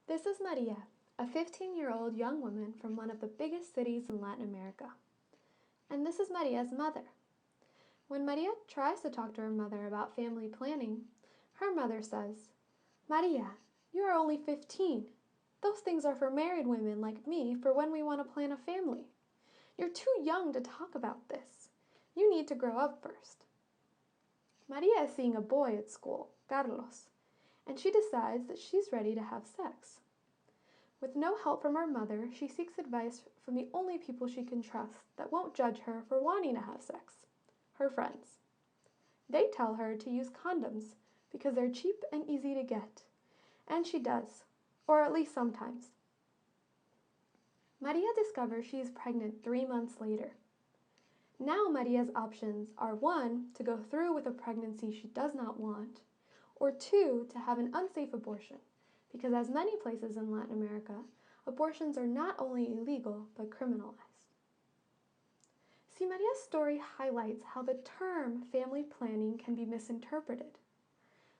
This is Maria, a 15-year-old young woman from one of the biggest cities in Latin America. And this is Maria's mother. When Maria tries to talk to her mother about family planning, her mother says, "Maria, you are only 15. Those things are for married women like me for when we want to plan a family. You're too young to talk about this. You need to grow up first." Maria is seeing a boy at school, Carlos, and she decides that she's ready to have sex. With no help from her mother, she seeks advice from the only people she can trust that won't judge her for wanting to have sex, her friends. They tell her to use condoms because they're cheap and easy to get, and she does, or at least sometimes. Maria discovers she is pregnant 3 months later. Now Maria's options are 1, to go through with a pregnancy she does not want, or 2, to have an unsafe abortion, because as many places in Latin America, abortions are not only illegal, but criminalized. See, Maria's story highlights how the term family planning can be misinterpreted.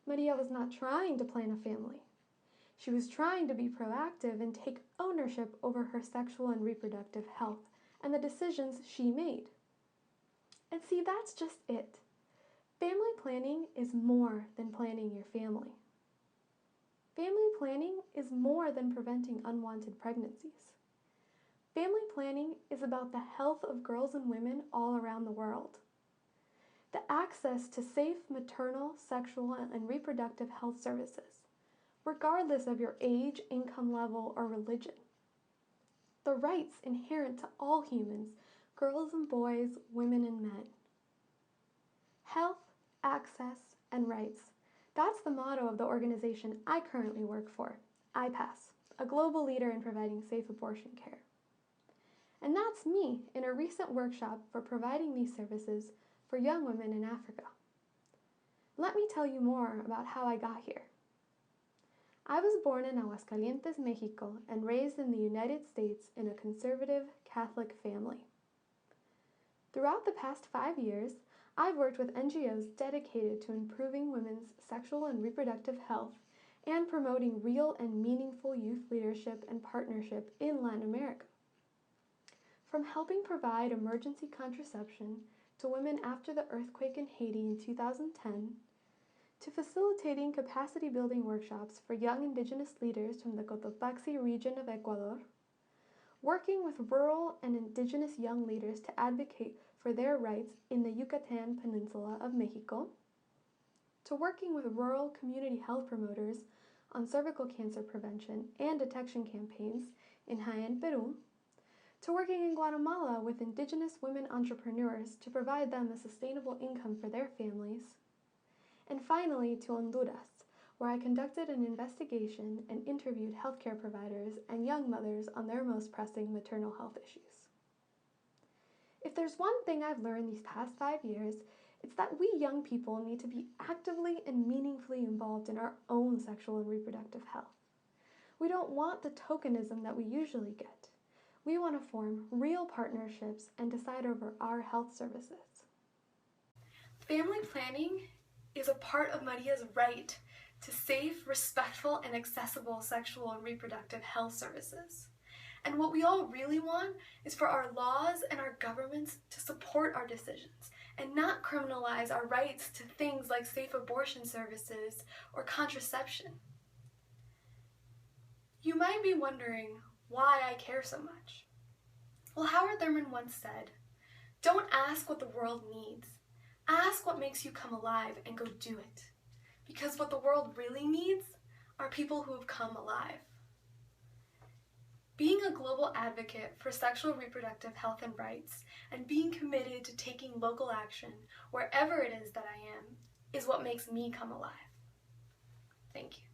Maria was not trying to plan a family. She was trying to be proactive and take ownership over her sexual and reproductive health and the decisions she made. And see, that's just it. Family planning is more than planning your family. Family planning is more than preventing unwanted pregnancies. Family planning is about the health of girls and women all around the world. The access to safe maternal, sexual, and reproductive health services, regardless of your age, income level, or religion. The rights inherent to all humans, girls and boys, women and men. Health, access, and rights. That's the motto of the organization I currently work for, IPAS, a global leader in providing safe abortion care. And that's me in a recent workshop for providing these services for young women in Africa. Let me tell you more about how I got here. I was born in Aguascalientes, Mexico, and raised in the United States in a conservative Catholic family. Throughout the past 5 years, I've worked with NGOs dedicated to improving women's sexual and reproductive health and promoting real and meaningful youth leadership and partnership in Latin America. From helping provide emergency contraception to women after the earthquake in Haiti in 2010, to facilitating capacity building workshops for young indigenous leaders from the Cotopaxi region of Ecuador, working with rural and indigenous young leaders to advocate for their rights in the Yucatan Peninsula of Mexico, to working with rural community health promoters on cervical cancer prevention and detection campaigns in Jaén, Peru, to working in Guatemala with indigenous women entrepreneurs to provide them a sustainable income for their families, and finally to Honduras, where I conducted an investigation and interviewed healthcare providers and young mothers on their most pressing maternal health issues. If there's one thing I've learned these past 5 years, it's that we young people need to be actively and meaningfully involved in our own sexual and reproductive health. We don't want the tokenism that we usually get. We want to form real partnerships and decide over our health services. Family planning is a part of Maria's right to safe, respectful, and accessible sexual and reproductive health services. And what we all really want is for our laws and our governments to support our decisions and not criminalize our rights to things like safe abortion services or contraception. You might be wondering why I care so much. Well, Howard Thurman once said, "Don't ask what the world needs. Ask what makes you come alive and go do it. Because what the world really needs are people who have come alive." Being a global advocate for sexual reproductive health and rights and being committed to taking local action wherever it is that I am is what makes me come alive. Thank you.